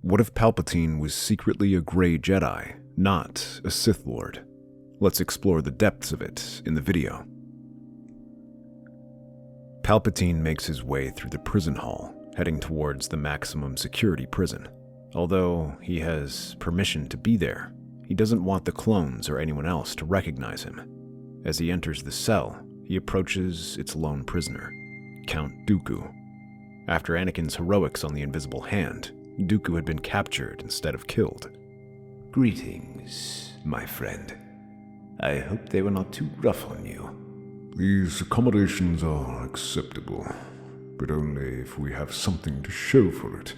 What if Palpatine was secretly a Grey Jedi, not a Sith Lord? Let's explore the depths of it in the video. Palpatine makes his way through the prison hall, heading towards the maximum security prison. Although he has permission to be there, he doesn't want the clones or anyone else to recognize him. As he enters the cell, he approaches its lone prisoner, Count Dooku. After Anakin's heroics on the Invisible Hand, Dooku had been captured instead of killed. Greetings, my friend. I hope they were not too rough on you. These accommodations are acceptable, but only if we have something to show for it.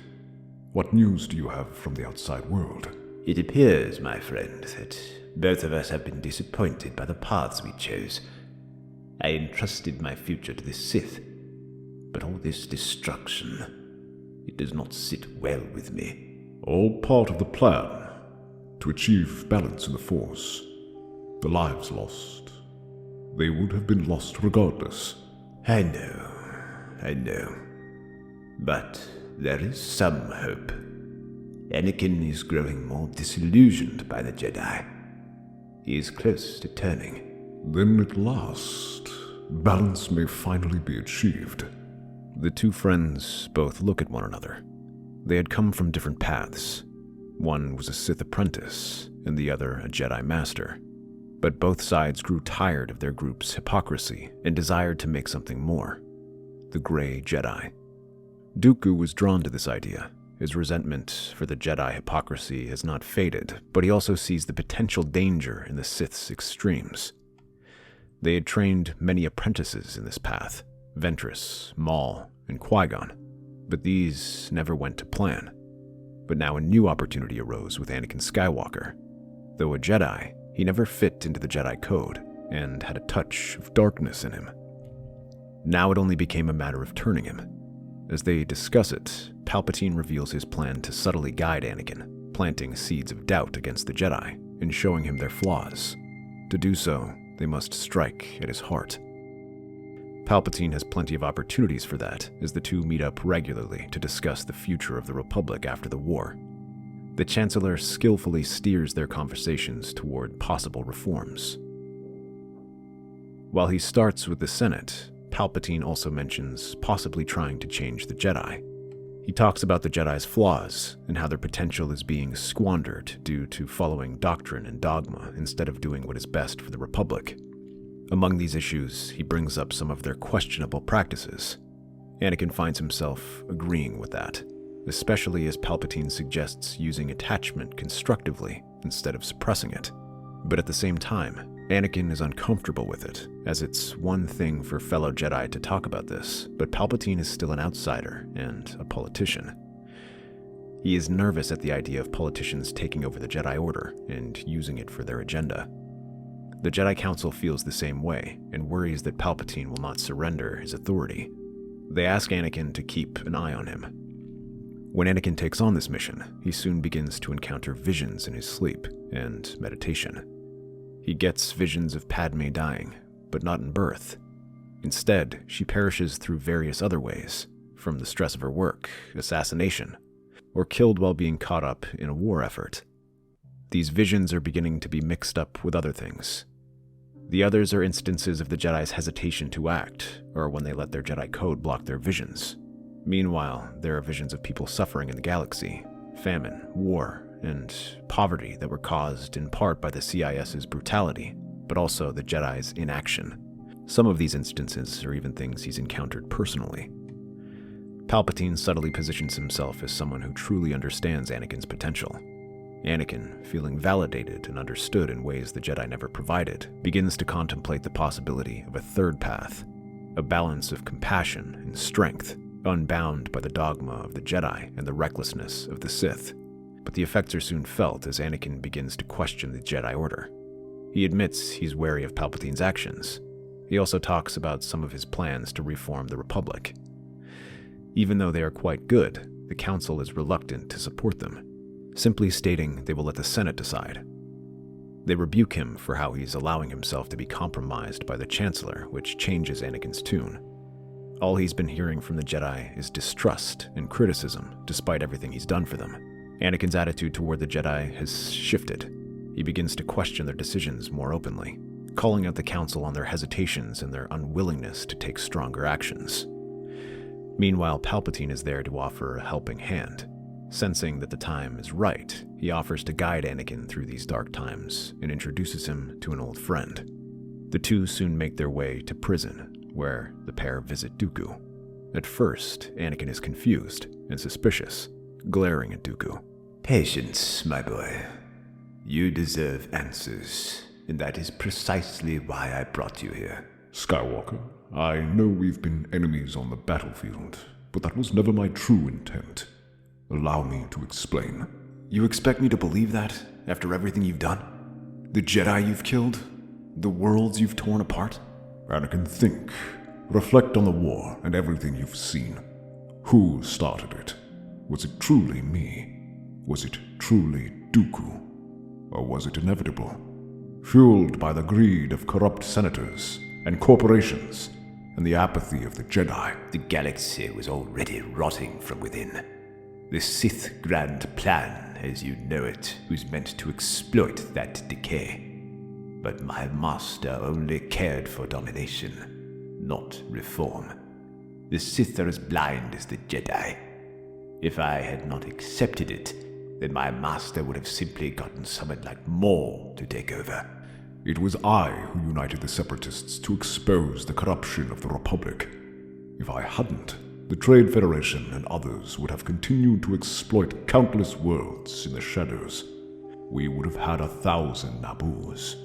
What news do you have from the outside world? It appears, my friend, that both of us have been disappointed by the paths we chose. I entrusted my future to the Sith, but all this destruction, it does not sit well with me. All part of the plan, to achieve balance in the Force. The lives lost, they would have been lost regardless. I know. But there is some hope. Anakin is growing more disillusioned by the Jedi. He is close to turning. Then at last, balance may finally be achieved. The two friends both look at one another. They had come from different paths. One was a Sith apprentice, and the other a Jedi master. But both sides grew tired of their group's hypocrisy and desired to make something more. The Grey Jedi. Dooku was drawn to this idea. His resentment for the Jedi hypocrisy has not faded, but he also sees the potential danger in the Sith's extremes. They had trained many apprentices in this path, Ventress, Maul, and Qui-Gon, but these never went to plan. But now a new opportunity arose with Anakin Skywalker. Though a Jedi, he never fit into the Jedi Code and had a touch of darkness in him. Now it only became a matter of turning him. As they discuss it, Palpatine reveals his plan to subtly guide Anakin, planting seeds of doubt against the Jedi and showing him their flaws. To do so, they must strike at his heart. Palpatine has plenty of opportunities for that, as the two meet up regularly to discuss the future of the Republic after the war. The Chancellor skillfully steers their conversations toward possible reforms. While he starts with the Senate, Palpatine also mentions possibly trying to change the Jedi. He talks about the Jedi's flaws and how their potential is being squandered due to following doctrine and dogma instead of doing what is best for the Republic. Among these issues, he brings up some of their questionable practices. Anakin finds himself agreeing with that, especially as Palpatine suggests using attachment constructively instead of suppressing it. But at the same time, Anakin is uncomfortable with it, as it's one thing for fellow Jedi to talk about this, but Palpatine is still an outsider and a politician. He is nervous at the idea of politicians taking over the Jedi Order and using it for their agenda. The Jedi Council feels the same way and worries that Palpatine will not surrender his authority. They ask Anakin to keep an eye on him. When Anakin takes on this mission, he soon begins to encounter visions in his sleep and meditation. He gets visions of Padme dying, but not in birth. Instead, she perishes through various other ways, from the stress of her work, assassination, or killed while being caught up in a war effort. These visions are beginning to be mixed up with other things. The others are instances of the Jedi's hesitation to act, or when they let their Jedi code block their visions. Meanwhile, there are visions of people suffering in the galaxy, famine, war, and poverty that were caused in part by the CIS's brutality, but also the Jedi's inaction. Some of these instances are even things he's encountered personally. Palpatine subtly positions himself as someone who truly understands Anakin's potential. Anakin, feeling validated and understood in ways the Jedi never provided, begins to contemplate the possibility of a third path, a balance of compassion and strength, unbound by the dogma of the Jedi and the recklessness of the Sith. But the effects are soon felt as Anakin begins to question the Jedi Order. He admits he's wary of Palpatine's actions. He also talks about some of his plans to reform the Republic. Even though they are quite good, the Council is reluctant to support them, simply stating they will let the Senate decide. They rebuke him for how he's allowing himself to be compromised by the Chancellor, which changes Anakin's tune. All he's been hearing from the Jedi is distrust and criticism, despite everything he's done for them. Anakin's attitude toward the Jedi has shifted. He begins to question their decisions more openly, calling out the Council on their hesitations and their unwillingness to take stronger actions. Meanwhile, Palpatine is there to offer a helping hand. Sensing that the time is right, he offers to guide Anakin through these dark times and introduces him to an old friend. The two soon make their way to prison, where the pair visit Dooku. At first, Anakin is confused and suspicious, glaring at Dooku. Patience, my boy. You deserve answers, and that is precisely why I brought you here. Skywalker, I know we've been enemies on the battlefield, but that was never my true intent. Allow me to explain. You expect me to believe that, after everything you've done? The Jedi you've killed? The worlds you've torn apart? Anakin, think. Reflect on the war and everything you've seen. Who started it? Was it truly me? Was it truly Dooku? Or was it inevitable? Fueled by the greed of corrupt senators and corporations and the apathy of the Jedi. The galaxy was already rotting from within. The Sith Grand Plan, as you know it, was meant to exploit that decay. But my master only cared for domination, not reform. The Sith are as blind as the Jedi. If I had not accepted it, then my master would have simply gotten someone like Maul to take over. It was I who united the Separatists to expose the corruption of the Republic. If I hadn't, the Trade Federation and others would have continued to exploit countless worlds in the shadows. We would have had 1,000 Naboos.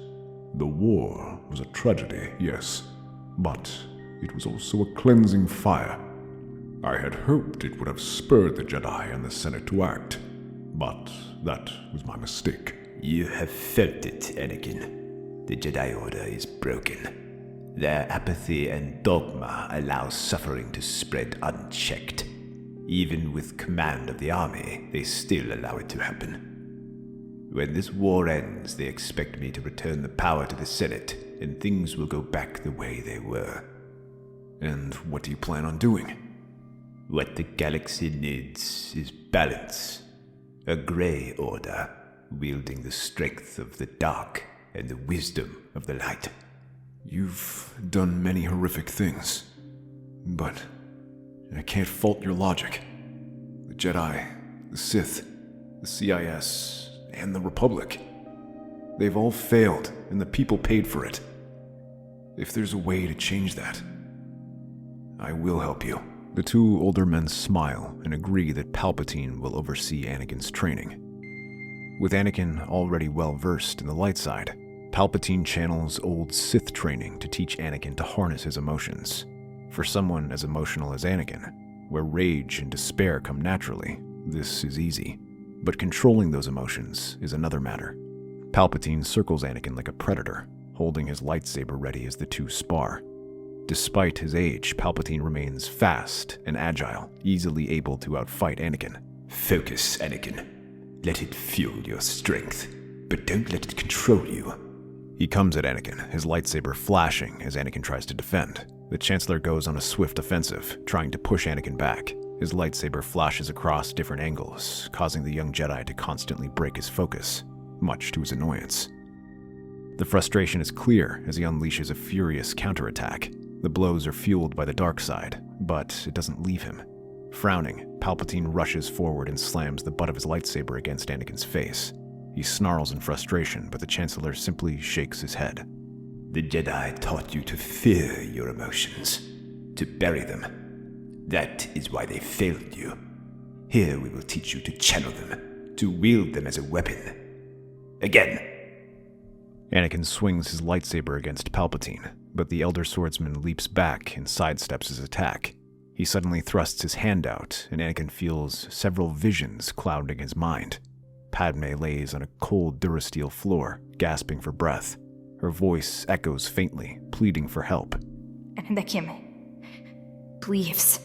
The war was a tragedy, yes, but it was also a cleansing fire. I had hoped it would have spurred the Jedi and the Senate to act, but that was my mistake. You have felt it, Anakin. The Jedi Order is broken. Their apathy and dogma allow suffering to spread unchecked. Even with command of the army, they still allow it to happen. When this war ends, they expect me to return the power to the Senate, and things will go back the way they were. And what do you plan on doing? What the galaxy needs is balance. A Grey Order, wielding the strength of the dark and the wisdom of the light. You've done many horrific things, but I can't fault your logic. The Jedi, the Sith, the CIS, and the Republic. They've all failed, and the people paid for it. If there's a way to change that, I will help you. The two older men smile and agree that Palpatine will oversee Anakin's training. With Anakin already well-versed in the light side, Palpatine channels old Sith training to teach Anakin to harness his emotions. For someone as emotional as Anakin, where rage and despair come naturally, this is easy. But controlling those emotions is another matter. Palpatine circles Anakin like a predator, holding his lightsaber ready as the two spar. Despite his age, Palpatine remains fast and agile, easily able to outfight Anakin. Focus, Anakin. Let it fuel your strength, but don't let it control you. He comes at Anakin, his lightsaber flashing as Anakin tries to defend. The Chancellor goes on a swift offensive, trying to push Anakin back. His lightsaber flashes across different angles, causing the young Jedi to constantly break his focus, much to his annoyance. The frustration is clear as he unleashes a furious counterattack. The blows are fueled by the dark side, but it doesn't leave him. Frowning, Palpatine rushes forward and slams the butt of his lightsaber against Anakin's face. He snarls in frustration, but the Chancellor simply shakes his head. The Jedi taught you to fear your emotions, to bury them. That is why they failed you. Here we will teach you to channel them, to wield them as a weapon. Again. Anakin swings his lightsaber against Palpatine, but the Elder Swordsman leaps back and sidesteps his attack. He suddenly thrusts his hand out, and Anakin feels several visions clouding his mind. Padme lays on a cold Durasteel floor, gasping for breath. Her voice echoes faintly, pleading for help. Anakin, please,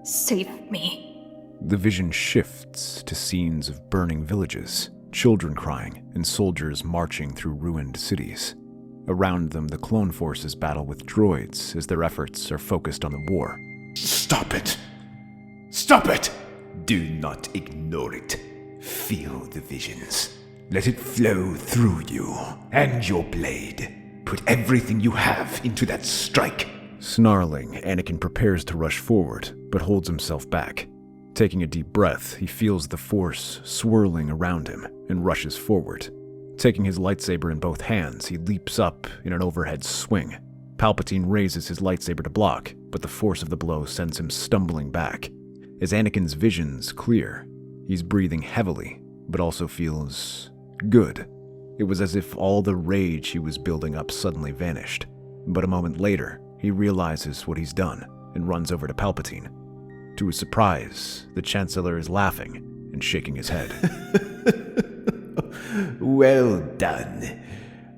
save me. The vision shifts to scenes of burning villages, children crying, and soldiers marching through ruined cities. Around them, the clone forces battle with droids as their efforts are focused on the war. Stop it! Stop it! Do not ignore it. Feel the visions. Let it flow through you and your blade. Put everything you have into that strike. Snarling, Anakin prepares to rush forward, but holds himself back. Taking a deep breath, he feels the Force swirling around him and rushes forward. Taking his lightsaber in both hands, he leaps up in an overhead swing. Palpatine raises his lightsaber to block, but the force of the blow sends him stumbling back. As Anakin's visions clear, he's breathing heavily, but also feels good. It was as if all the rage he was building up suddenly vanished. But a moment later, he realizes what he's done and runs over to Palpatine. To his surprise, the Chancellor is laughing and shaking his head. Well done.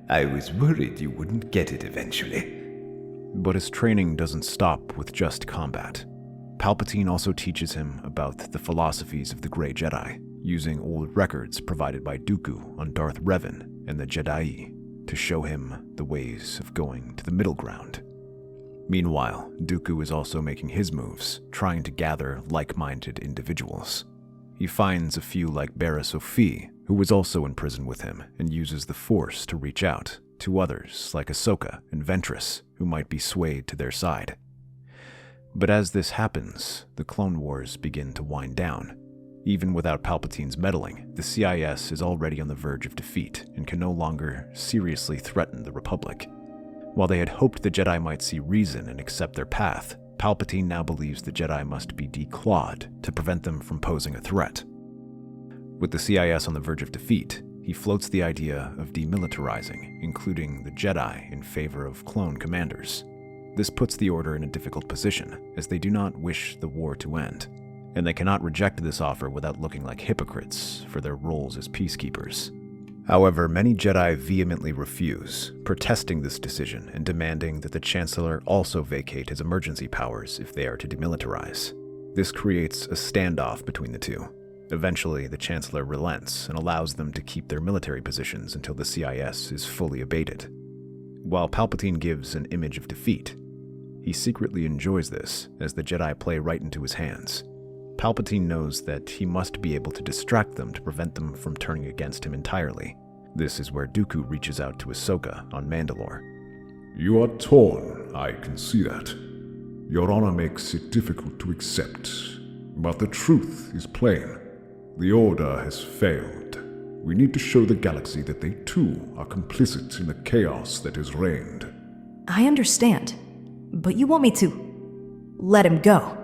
I was worried you wouldn't get it eventually. But his training doesn't stop with just combat. Palpatine also teaches him about the philosophies of the Grey Jedi, using old records provided by Dooku on Darth Revan and the Jedi to show him the ways of going to the middle ground. Meanwhile, Dooku is also making his moves, trying to gather like-minded individuals. He finds a few like Barra Sophie, who was also in prison with him, and uses the Force to reach out to others like Ahsoka and Ventress, who might be swayed to their side. But as this happens, the Clone Wars begin to wind down. Even without Palpatine's meddling, the CIS is already on the verge of defeat and can no longer seriously threaten the Republic. While they had hoped the Jedi might see reason and accept their path, Palpatine now believes the Jedi must be declawed to prevent them from posing a threat. With the CIS on the verge of defeat, he floats the idea of demilitarizing, including the Jedi in favor of clone commanders. This puts the Order in a difficult position, as they do not wish the war to end, and they cannot reject this offer without looking like hypocrites for their roles as peacekeepers. However, many Jedi vehemently refuse, protesting this decision and demanding that the Chancellor also vacate his emergency powers if they are to demilitarize. This creates a standoff between the two. Eventually, the Chancellor relents and allows them to keep their military positions until the CIS is fully abated. While Palpatine gives an image of defeat, he secretly enjoys this as the Jedi play right into his hands. Palpatine knows that he must be able to distract them to prevent them from turning against him entirely. This is where Dooku reaches out to Ahsoka on Mandalore. You are torn, I can see that. Your honor makes it difficult to accept. But the truth is plain. The Order has failed. We need to show the galaxy that they too are complicit in the chaos that has reigned. I understand, but you want me to let him go?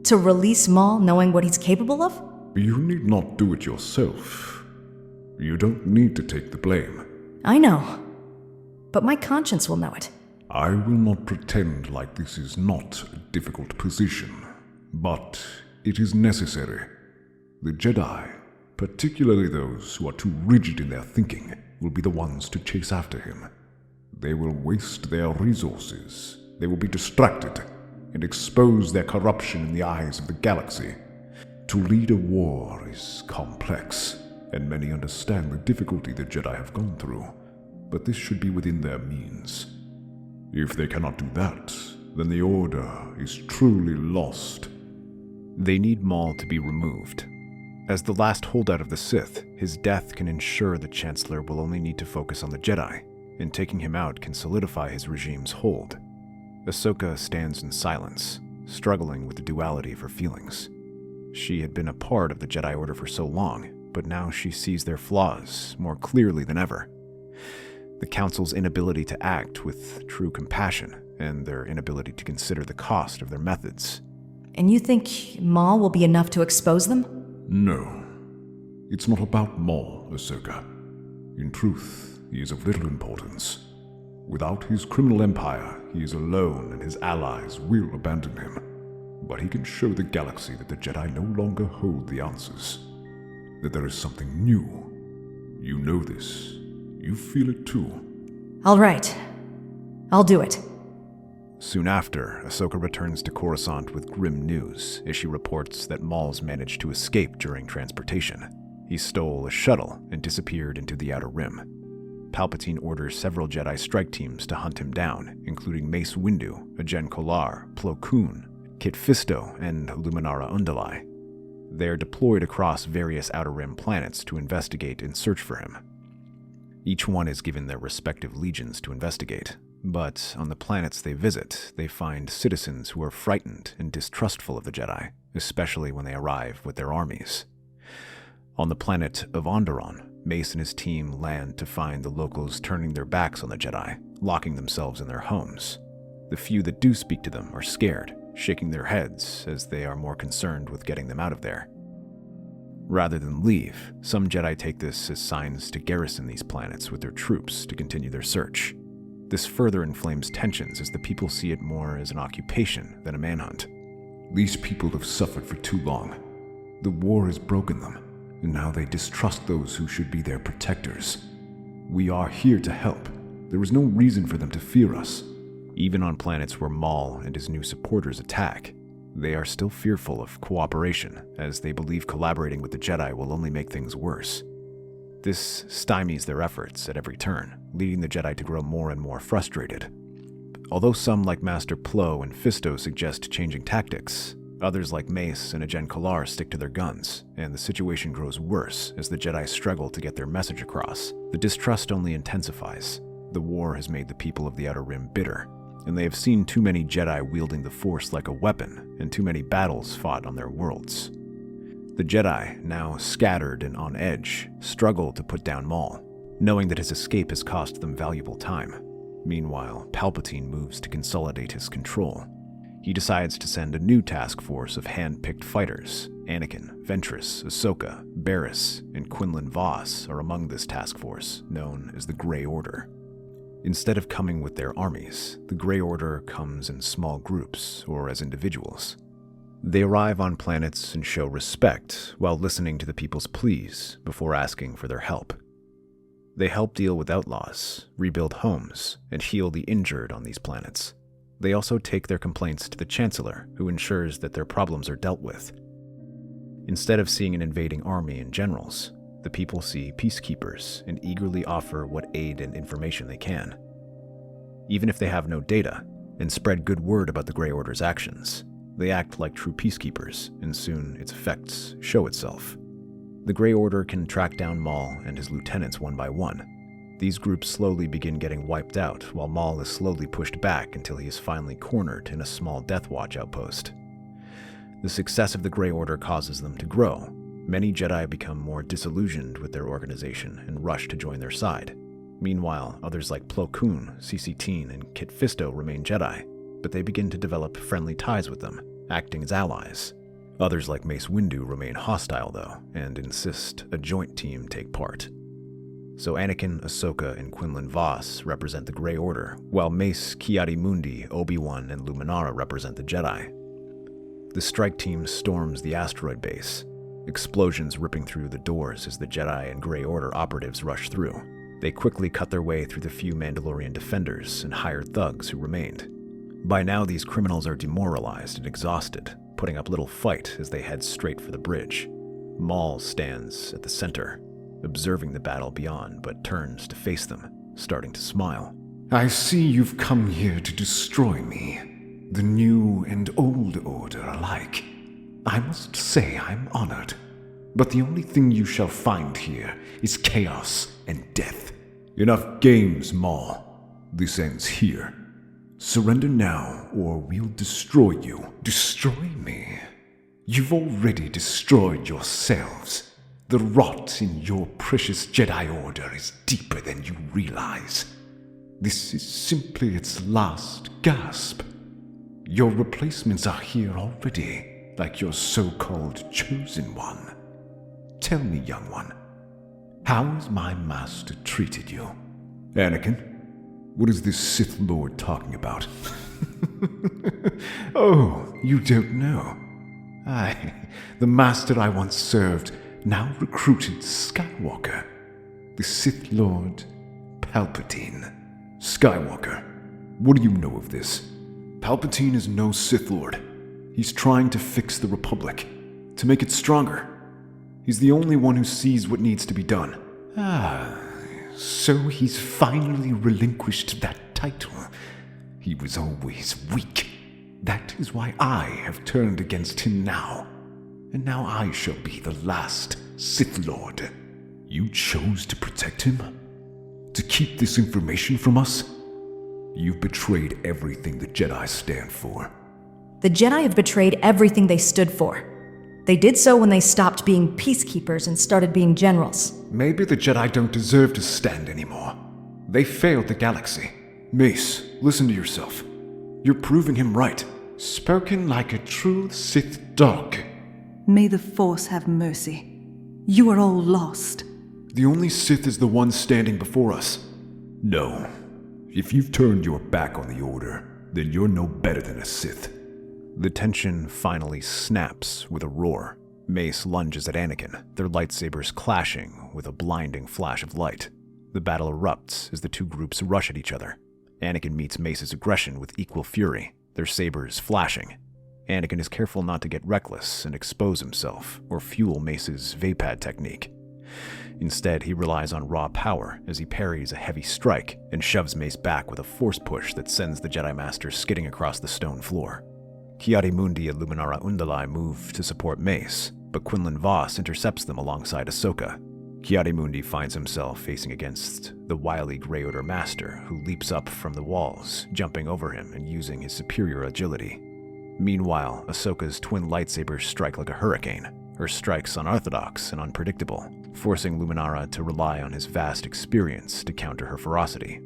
To release Maul knowing what he's capable of? You need not do it yourself. You don't need to take the blame. I know, but my conscience will know it. I will not pretend like this is not a difficult position, but it is necessary. The Jedi, particularly those who are too rigid in their thinking, will be the ones to chase after him. They will waste their resources. They will be distracted and expose their corruption in the eyes of the galaxy. To lead a war is complex, and many understand the difficulty the Jedi have gone through, but this should be within their means. If they cannot do that, then the Order is truly lost. They need Maul to be removed. As the last holdout of the Sith, his death can ensure the Chancellor will only need to focus on the Jedi, and taking him out can solidify his regime's hold. Ahsoka stands in silence, struggling with the duality of her feelings. She had been a part of the Jedi Order for so long, but now she sees their flaws more clearly than ever. The Council's inability to act with true compassion, and their inability to consider the cost of their methods. And you think Maul will be enough to expose them? No. It's not about Maul, Ahsoka. In truth, he is of little importance. Without his criminal empire, he is alone and his allies will abandon him. But he can show the galaxy that the Jedi no longer hold the answers. That there is something new. You know this. You feel it too. All right. I'll do it. Soon after, Ahsoka returns to Coruscant with grim news as she reports that Maul's managed to escape during transportation. He stole a shuttle and disappeared into the Outer Rim. Palpatine orders several Jedi strike teams to hunt him down, including Mace Windu, Ajen Kolar, Plo Koon, Kit Fisto, and Luminara Undalai. They are deployed across various Outer Rim planets to investigate and search for him. Each one is given their respective legions to investigate, but on the planets they visit, they find citizens who are frightened and distrustful of the Jedi, especially when they arrive with their armies. On the planet of Onderon, Mace and his team land to find the locals turning their backs on the Jedi, locking themselves in their homes. The few that do speak to them are scared, shaking their heads as they are more concerned with getting them out of there. Rather than leave, some Jedi take this as signs to garrison these planets with their troops to continue their search. This further inflames tensions as the people see it more as an occupation than a manhunt. These people have suffered for too long. The war has broken them, and now they distrust those who should be their protectors. We are here to help. There is no reason for them to fear us. Even on planets where Maul and his new supporters attack, they are still fearful of cooperation, as they believe collaborating with the Jedi will only make things worse. This stymies their efforts at every turn, leading the Jedi to grow more and more frustrated. Although some like Master Plo and Fisto suggest changing tactics, others like Mace and Ajen Kalar stick to their guns, and the situation grows worse as the Jedi struggle to get their message across. The distrust only intensifies. The war has made the people of the Outer Rim bitter, and they have seen too many Jedi wielding the Force like a weapon, and too many battles fought on their worlds. The Jedi, now scattered and on edge, struggle to put down Maul, knowing that his escape has cost them valuable time. Meanwhile, Palpatine moves to consolidate his control. He decides to send a new task force of hand-picked fighters. Anakin, Ventress, Ahsoka, Barriss, and Quinlan Vos are among this task force, known as the Grey Order. Instead of coming with their armies, the Grey Order comes in small groups or as individuals. They arrive on planets and show respect while listening to the people's pleas before asking for their help. They help deal with outlaws, rebuild homes, and heal the injured on these planets. They also take their complaints to the Chancellor, who ensures that their problems are dealt with. Instead of seeing an invading army and generals, the people see peacekeepers and eagerly offer what aid and information they can. Even if they have no data, and spread good word about the Grey Order's actions, they act like true peacekeepers, and soon its effects show itself. The Grey Order can track down Maul and his lieutenants one by one. These groups slowly begin getting wiped out, while Maul is slowly pushed back until he is finally cornered in a small Death Watch outpost. The success of the Grey Order causes them to grow. Many Jedi become more disillusioned with their organization and rush to join their side. Meanwhile, others like Plo Koon, CC-Teen, and Kit Fisto remain Jedi, but they begin to develop friendly ties with them, acting as allies. Others like Mace Windu remain hostile, though, and insist a joint team take part. So Anakin, Ahsoka, and Quinlan Vos represent the Grey Order, while Mace, Ki-Adi-Mundi, Obi-Wan, and Luminara represent the Jedi. The strike team storms the asteroid base, explosions ripping through the doors as the Jedi and Grey Order operatives rush through. They quickly cut their way through the few Mandalorian defenders and hired thugs who remained. By now, these criminals are demoralized and exhausted, putting up little fight as they head straight for the bridge. Maul stands at the center, observing the battle beyond, but turns to face them, starting to smile. I see you've come here to destroy me, the new and old order alike. I must say I'm honored, but the only thing you shall find here is chaos and death. Enough games, Maul. This ends here. Surrender now, or we'll destroy you. Destroy me? You've already destroyed yourselves. The rot in your precious Jedi Order is deeper than you realize. This is simply its last gasp. Your replacements are here already, like your so-called chosen one. Tell me, young one, how has my master treated you? Anakin, what is this Sith Lord talking about? Oh, you don't know. The master I once served now recruited Skywalker. The Sith Lord Palpatine. Skywalker, what do you know of this? Palpatine is no Sith Lord. He's trying to fix the Republic, to make it stronger. He's the only one who sees what needs to be done. So he's finally relinquished that title. He was always weak. That is why I have turned against him now. And now I shall be the last Sith Lord. You chose to protect him? To keep this information from us? You've betrayed everything the Jedi stand for. The Jedi have betrayed everything they stood for. They did so when they stopped being peacekeepers and started being generals. Maybe the Jedi don't deserve to stand anymore. They failed the galaxy. Mace, listen to yourself. You're proving him right. Spoken like a true Sith dog. May the Force have mercy. You are all lost. The only Sith is the one standing before us. No. If you've turned your back on the Order, then you're no better than a Sith. The tension finally snaps with a roar. Mace lunges at Anakin, their lightsabers clashing with a blinding flash of light. The battle erupts as the two groups rush at each other. Anakin meets Mace's aggression with equal fury, their sabers flashing. Anakin is careful not to get reckless and expose himself or fuel Mace's Vapad technique. Instead, he relies on raw power as he parries a heavy strike and shoves Mace back with a force push that sends the Jedi Master skidding across the stone floor. Ki-Adi-Mundi and Luminara Undalai move to support Mace, but Quinlan Vos intercepts them alongside Ahsoka. Ki-Adi-Mundi finds himself facing against the wily Grey Order Master, who leaps up from the walls, jumping over him and using his superior agility. Meanwhile, Ahsoka's twin lightsabers strike like a hurricane, her strikes unorthodox and unpredictable, forcing Luminara to rely on his vast experience to counter her ferocity.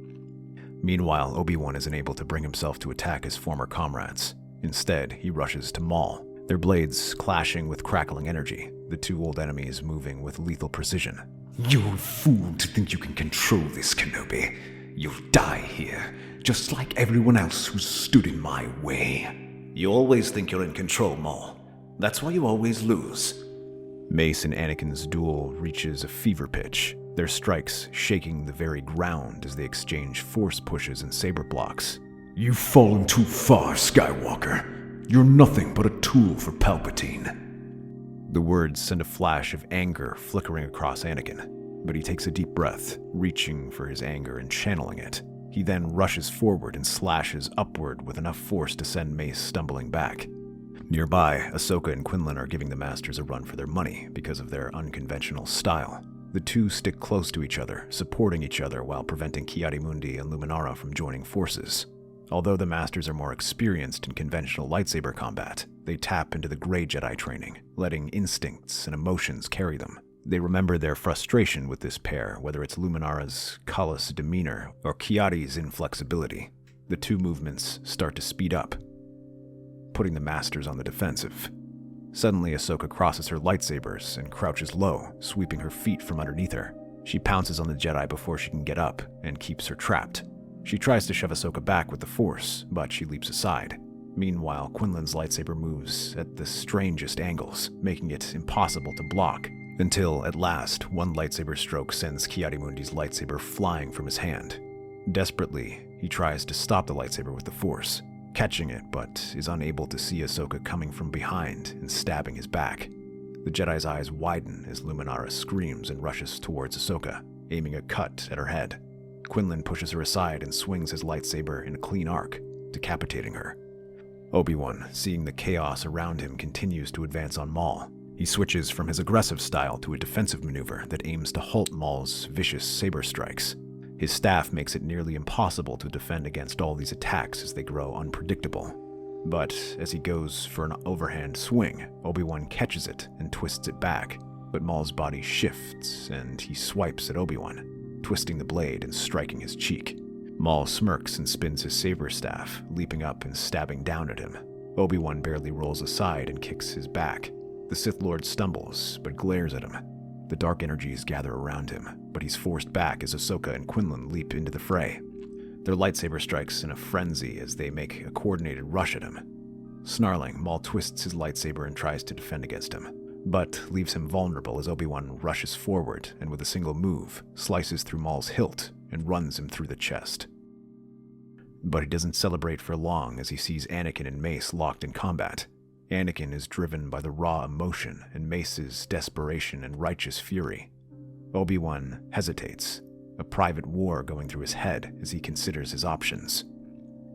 Meanwhile, Obi-Wan is unable to bring himself to attack his former comrades. Instead, he rushes to Maul, their blades clashing with crackling energy, the two old enemies moving with lethal precision. You're a fool to think you can control this, Kenobi. You'll die here, just like everyone else who's stood in my way. You always think you're in control, Maul. That's why you always lose. Mace and Anakin's duel reaches a fever pitch, their strikes shaking the very ground as they exchange force pushes and saber blocks. You've fallen too far, Skywalker. You're nothing but a tool for Palpatine. The words send a flash of anger flickering across Anakin, but he takes a deep breath, reaching for his anger and channeling it. He then rushes forward and slashes upward with enough force to send Mace stumbling back. Nearby, Ahsoka and Quinlan are giving the Masters a run for their money because of their unconventional style. The two stick close to each other, supporting each other while preventing Ki-Adi-Mundi and Luminara from joining forces. Although the Masters are more experienced in conventional lightsaber combat, they tap into the Grey Jedi training, letting instincts and emotions carry them. They remember their frustration with this pair, whether it's Luminara's callous demeanor or Ki-Adi's inflexibility. The two movements start to speed up, putting the Masters on the defensive. Suddenly, Ahsoka crosses her lightsabers and crouches low, sweeping her feet from underneath her. She pounces on the Jedi before she can get up and keeps her trapped. She tries to shove Ahsoka back with the Force, but she leaps aside. Meanwhile, Quinlan's lightsaber moves at the strangest angles, making it impossible to block, until, at last, one lightsaber stroke sends Ki-Adi-Mundi's lightsaber flying from his hand. Desperately, he tries to stop the lightsaber with the Force, catching it, but is unable to see Ahsoka coming from behind and stabbing his back. The Jedi's eyes widen as Luminara screams and rushes towards Ahsoka, aiming a cut at her head. Quinlan pushes her aside and swings his lightsaber in a clean arc, decapitating her. Obi-Wan, seeing the chaos around him, continues to advance on Maul. He switches from his aggressive style to a defensive maneuver that aims to halt Maul's vicious saber strikes. His staff makes it nearly impossible to defend against all these attacks as they grow unpredictable. But as he goes for an overhand swing, Obi-Wan catches it and twists it back, but Maul's body shifts and he swipes at Obi-Wan, twisting the blade and striking his cheek. Maul smirks and spins his saber staff, leaping up and stabbing down at him. Obi-Wan barely rolls aside and kicks his back. The Sith Lord stumbles, but glares at him. The dark energies gather around him, but he's forced back as Ahsoka and Quinlan leap into the fray. Their lightsaber strikes in a frenzy as they make a coordinated rush at him. Snarling, Maul twists his lightsaber and tries to defend against him, but leaves him vulnerable as Obi-Wan rushes forward and with a single move, slices through Maul's hilt and runs him through the chest. But he doesn't celebrate for long as he sees Anakin and Mace locked in combat. Anakin is driven by the raw emotion and Mace's desperation and righteous fury. Obi-Wan hesitates, a private war going through his head as he considers his options.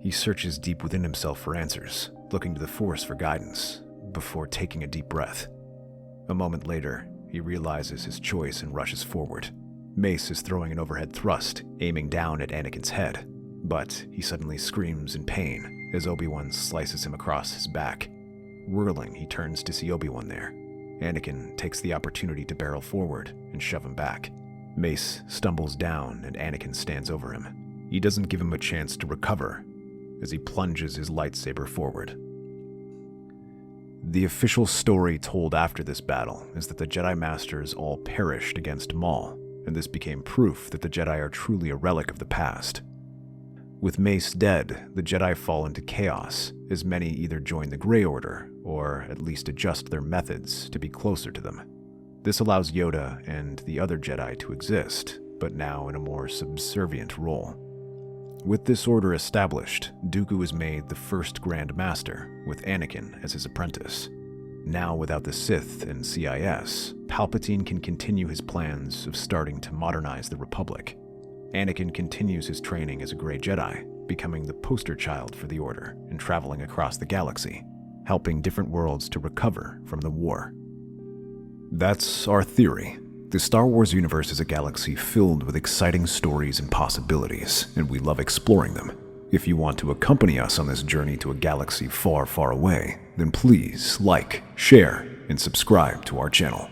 He searches deep within himself for answers, looking to the Force for guidance, before taking a deep breath. A moment later, he realizes his choice and rushes forward. Mace is throwing an overhead thrust, aiming down at Anakin's head, but he suddenly screams in pain as Obi-Wan slices him across his back. Whirling, he turns to see Obi-Wan there. Anakin takes the opportunity to barrel forward and shove him back. Mace stumbles down and Anakin stands over him. He doesn't give him a chance to recover as he plunges his lightsaber forward. The official story told after this battle is that the Jedi Masters all perished against Maul, and this became proof that the Jedi are truly a relic of the past. With Mace dead, the Jedi fall into chaos, as many either join the Grey Order, or at least adjust their methods to be closer to them. This allows Yoda and the other Jedi to exist, but now in a more subservient role. With this order established, Dooku is made the first Grand Master, with Anakin as his apprentice. Now without the Sith and CIS, Palpatine can continue his plans of starting to modernize the Republic. Anakin continues his training as a Grey Jedi, becoming the poster child for the Order and traveling across the galaxy, helping different worlds to recover from the war. That's our theory. The Star Wars universe is a galaxy filled with exciting stories and possibilities, and we love exploring them. If you want to accompany us on this journey to a galaxy far, far away, then please like, share, and subscribe to our channel.